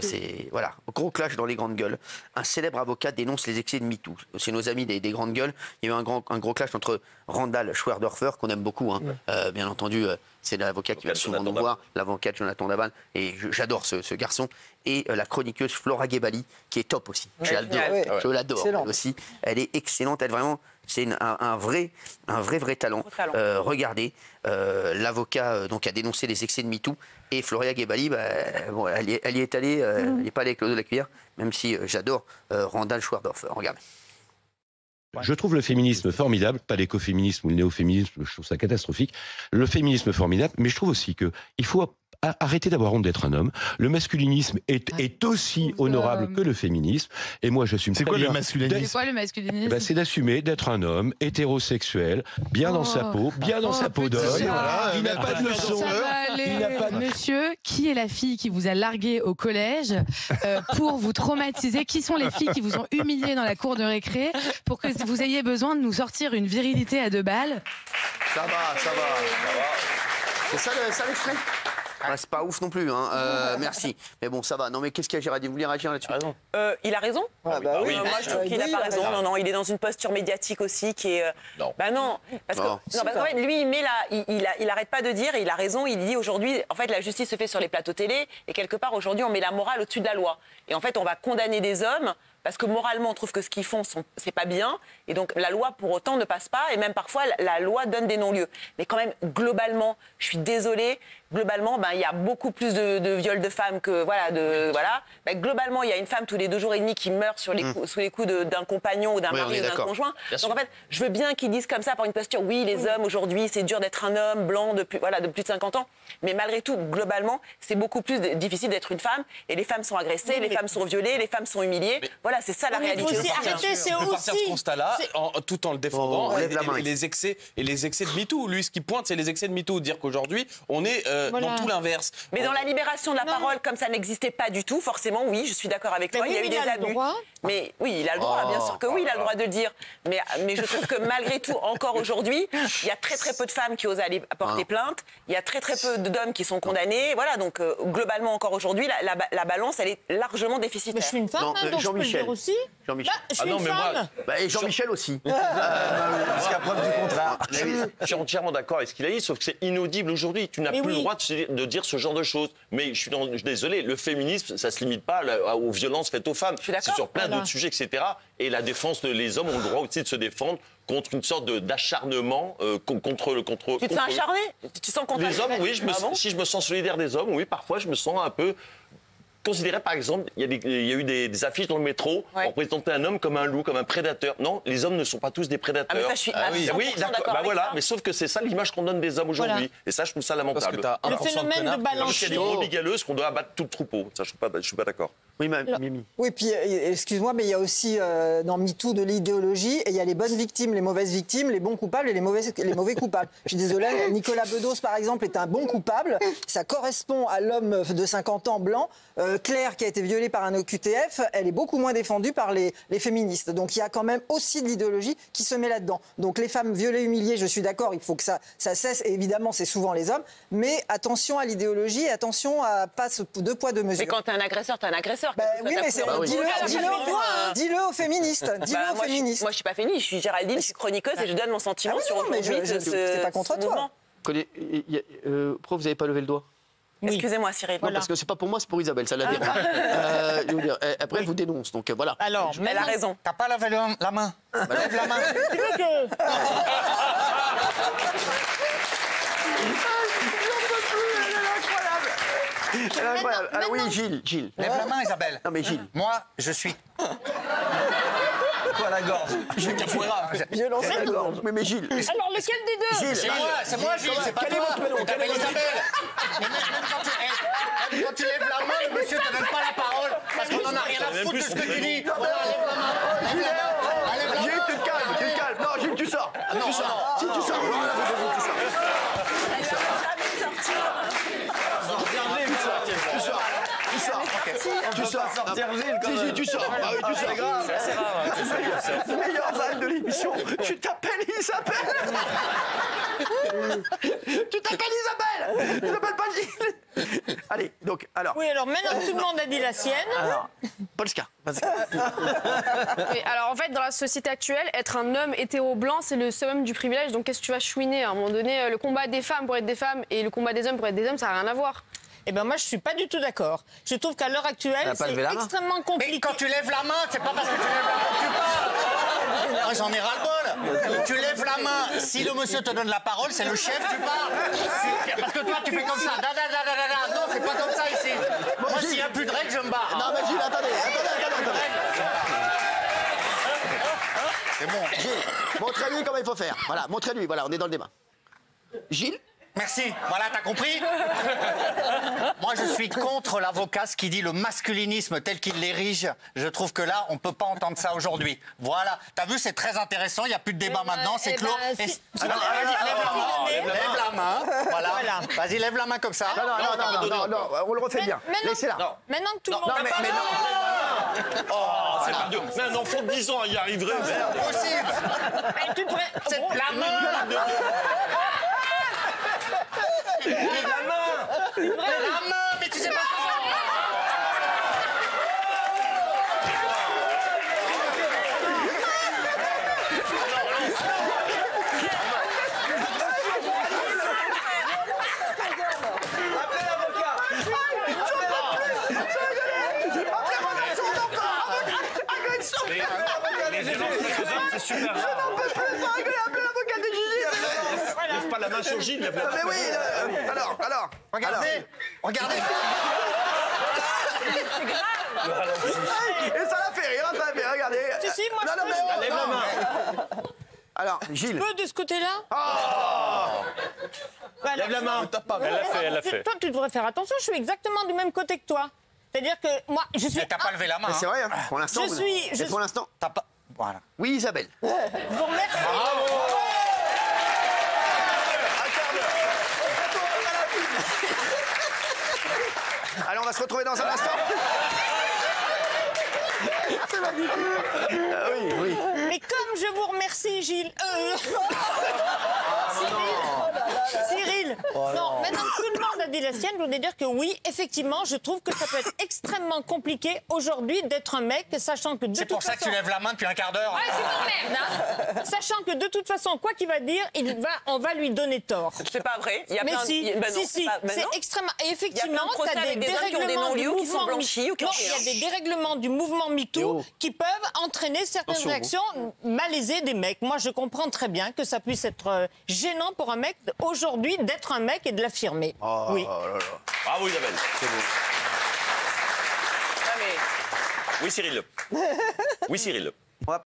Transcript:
c'est voilà, gros clash dans les grandes gueules. Un célèbre avocat dénonce les excès de MeToo. C'est nos amis des grandes gueules. Il y a eu un gros clash entre Randall Schwerdorfer, qu'on aime beaucoup, hein. Bien entendu, c'est l'avocat qui va souvent nous voir, l'avocat de Jonathan Daval, et j'adore ce garçon, et la chroniqueuse Flora Gebali, qui est top aussi. Je l'adore elle aussi. Elle est excellente, elle vraiment, c'est un vrai talent. Regardez, l'avocat donc a dénoncé les excès de MeToo, et Flora Gebali, bon, elle y est allée, elle n'est pas allée avec l'eau de la cuillère, même si j'adore Randall Schwerdorfer. Regardez. Je trouve le féminisme formidable, pas l'écoféminisme ou le néo-féminisme, je trouve ça catastrophique. Le féminisme formidable, mais je trouve aussi que il faut arrêter d'avoir honte d'être un homme. Le masculinisme est aussi honorable que le féminisme. Et moi, j'assume. C'est quoi le masculinisme? C'est quoi le masculinisme? C'est d'assumer d'être un homme hétérosexuel, bien dans sa peau, bien dans sa peau d'homme. Il n'a pas de leçon. Monsieur, qui est la fille qui vous a largué au collège pour vous traumatiser? Qui sont les filles qui vous ont humilié dans la cour de récré pour que vous ayez besoin de nous sortir une virilité à 2 balles? Ça va. C'est ça l'extrait? C'est pas ouf non plus, hein. Merci. Mais bon, ça va. Non, mais qu'est-ce qu'il y a, Géraldine? Vous voulez réagir là-dessus? Il a raison. Oui. Moi, je trouve qu'il n'a pas raison. Non, il est dans une posture médiatique aussi qui est. Non. Non. Parce qu'en fait, lui, il arrête pas de dire, et il a raison. Il dit aujourd'hui, en fait, la justice se fait sur les plateaux télé, et quelque part aujourd'hui, on met la morale au-dessus de la loi. Et en fait, on va condamner des hommes parce que moralement, on trouve que ce qu'ils font, c'est pas bien. Et donc, la loi, pour autant, ne passe pas. Et même parfois, la loi donne des non-lieux. Mais quand même, globalement, je suis désolée, globalement, il y a beaucoup plus de viols de femmes que... globalement, il y a une femme tous les 2 jours et demi qui meurt sous les coups d'un compagnon ou d'un mari ou d'un conjoint. Donc, en fait, je veux bien qu'ils disent comme ça, par une posture, oui, les hommes, aujourd'hui, c'est dur d'être un homme blanc de plus de 50 ans. Mais malgré tout, globalement, c'est beaucoup plus difficile d'être une femme. Et les femmes sont agressées, les femmes sont violées, les femmes sont humiliées. Voilà, c'est ça la réalité. On peut partir de ce constat-là tout en le défendant et les excès de MeToo. Lui, ce qui pointe, c'est les excès de MeToo. Dire qu'aujourd'hui, on est dans tout l'inverse. Mais dans la libération de la parole, comme ça n'existait pas du tout, forcément, oui, je suis d'accord avec toi. Il y a eu des abus. Mais oui, il a le droit, bien sûr que oui, il a le droit de le dire. Mais je trouve que malgré tout, encore aujourd'hui, il y a très très peu de femmes qui osent aller porter plainte. Il y a très très peu d'hommes qui sont condamnés. Voilà, donc globalement, encore aujourd'hui, la balance, elle est largement déficitaire. Mais je suis une femme, donc je peux le dire aussi. Jean-Michel. Je suis une femme. Et Jean-Michel aussi. Jusqu'à preuve du contraire. Je suis entièrement d'accord avec ce qu'il a dit, sauf que c'est inaudible aujourd'hui. Tu n'as plus le droit de dire ce genre de choses. Mais je suis désolé, le féminisme, ça ne se limite pas aux violences faites aux femmes. C'est sur plein d'autres sujets, etc. Et la défense les hommes ont le droit aussi de se défendre contre une sorte d'acharnement contre. Tu te sens acharné? Tu sens contre les hommes? Oui, si je me sens solidaire des hommes, oui, parfois je me sens un peu. Considérer, par exemple, il y a eu des affiches dans le métro pour présenter un homme comme un loup, comme un prédateur. Non, les hommes ne sont pas tous des prédateurs. Mais ça, je suis oui, d'accord. Voilà, mais sauf que c'est ça l'image qu'on donne des hommes aujourd'hui. Voilà. Et ça, je trouve ça lamentable. Le phénomène de balance. Il y a des brebis galeuses qu'on doit abattre tout le troupeau. Ça, je suis pas d'accord. Oui, Mimi. Oui, puis excuse-moi, mais il y a aussi dans MeToo de l'idéologie, et il y a les bonnes victimes, les mauvaises victimes, les bons coupables et les mauvais coupables. Je suis désolée, Nicolas Bedos, par exemple, est un bon coupable. Ça correspond à l'homme de 50 ans blanc. Claire, qui a été violée par un OQTF, elle est beaucoup moins défendue par les féministes. Donc il y a quand même aussi de l'idéologie qui se met là-dedans. Donc les femmes violées, humiliées, je suis d'accord, il faut que ça cesse. Et évidemment, c'est souvent les hommes. Mais attention à l'idéologie et attention à pas ce 2 poids 2 mesures. Mais quand t'es un agresseur, t'es un agresseur. Oui, mais dis-le aux féministes. Dis-le aux féministes. Moi, je suis pas féministe, je suis Géraldine, je suis chroniqueuse et je donne mon sentiment sur aujourd'hui. C'est pas contre toi. Pourquoi vous n'avez pas levé le doigt? Excusez-moi, Cyril. Non, parce que c'est pas pour moi, c'est pour Isabelle, ça la dérange. Après, elle vous dénonce, donc voilà. Alors, elle a raison. T'as pas levé la main. Lève la main. Elle est incroyable. Alors oui, Gilles. Lève la main, Isabelle. Non, mais Gilles. Moi, je suis. Quoi, la gorge? Gilles Capoeira. Violence à la gorge. Mais Gilles. Alors, lequel des deux? Gilles. C'est moi, Gilles, c'est pas toi. Tu t'appelles Isabelle. Même quand tu lèves la main, le monsieur te donne pas la parole parce qu'on en a rien à foutre de ce que tu dis. Lève la main. Gilles, tu te calmes. Non, Gilles, tu sors. Tu sors. Si, tu sors. Tu sors. Tu sors. Si, tu sors. Ah oui, tu sors. C'est grave. C'est rare. Meilleure vanne de l'émission. Tu t'appelles Isabelle. Tu t'appelles Isabelle. Tu t'appelles pas Gilles. Allez, donc, alors. Oui, alors maintenant que tout le monde a dit la sienne. Alors, Polska. Oui, alors en fait, dans la société actuelle, être un homme hétéro blanc, c'est le summum du privilège. Donc qu'est-ce que tu vas chouiner? À un moment donné, le combat des femmes pour être des femmes et le combat des hommes pour être des hommes, ça n'a rien à voir. Eh ben moi, je suis pas du tout d'accord. Je trouve qu'à l'heure actuelle, c'est extrêmement compliqué. Mais quand tu lèves la main, c'est pas parce que tu lèves la main que tu parles. J'en ai ras-le-bol. Tu lèves la main, si le monsieur te donne la parole, c'est le chef, tu parles. Parce que toi, tu fais comme ça. Non, c'est pas comme ça ici. Moi, s'il n'y a plus de règles, je me barre. Non, mais Gilles, attendez. C'est bon. Gilles, montrez-lui comment il faut faire. Voilà, montrez-lui. Voilà, on est dans le débat. Gilles? Merci. Voilà, t'as compris? Moi, je suis contre l'avocat, ce qui dit le masculinisme tel qu'il l'érige. Je trouve que là, on peut pas entendre ça aujourd'hui. Voilà. T'as vu, c'est très intéressant. Il n'y a plus de débat maintenant. C'est clos. Alors, lève la main. Voilà. Vas-y, lève la main comme ça. Non, on le refait bien. Laissez-la. Maintenant que tout le monde Non, mais non. Oh, c'est pas dur. Mais un enfant de 10 ans, il y arriverait. Merde. Possible. Mais tu pourrais... La main. La main, mais tu sais pas C'est super. Lève pas la main sur Gilles. Mais oui, alors. Regardez. C'est grave. Et ça l'a fait rire, regardez. Si, moi, Lève la main. Alors, Gilles. Tu peux de ce côté-là? Lève la main. Elle l'a fait. Toi, tu devrais faire attention, je suis exactement du même côté que toi. C'est-à-dire que moi, je suis... Mais t'as pas levé la main. C'est vrai, hein. Pour l'instant. Pour l'instant. T'as pas... Voilà. Oui, Isabelle. Je vous remercie. Allez, on va se retrouver dans un instant. C'est magnifique. Oui. Mais comme je vous remercie, Gilles... Cyril. Non, maintenant que tout le monde a dit la sienne, je voudrais dire que oui, effectivement, je trouve que ça peut être extrêmement compliqué aujourd'hui d'être un mec, sachant que de C'est toute pour ça que façon... tu lèves la main depuis un quart d'heure. Ouais, tu m'emmerdes, hein. Sachant que de toute façon, quoi qu'il va dire, on va lui donner tort. C'est pas vrai. Il y a Mais plein si, ben non, si, c'est extrêmement... Et effectivement, il y a plein de procès t'as des avec des hommes qui ont des dérèglements du non-lieux, qui sont mouvement blanchis ou qui ont Non, il y a rien. des dérèglements du mouvement MeToo qui peuvent entraîner certaines réactions malaisées des mecs. Moi, je comprends très bien que ça puisse être gênant pour un mec aujourd'hui d'être un mec et de l'affirmer. Oui. Bravo Isabelle. C'est beau. Oui Cyril. Oui Cyril.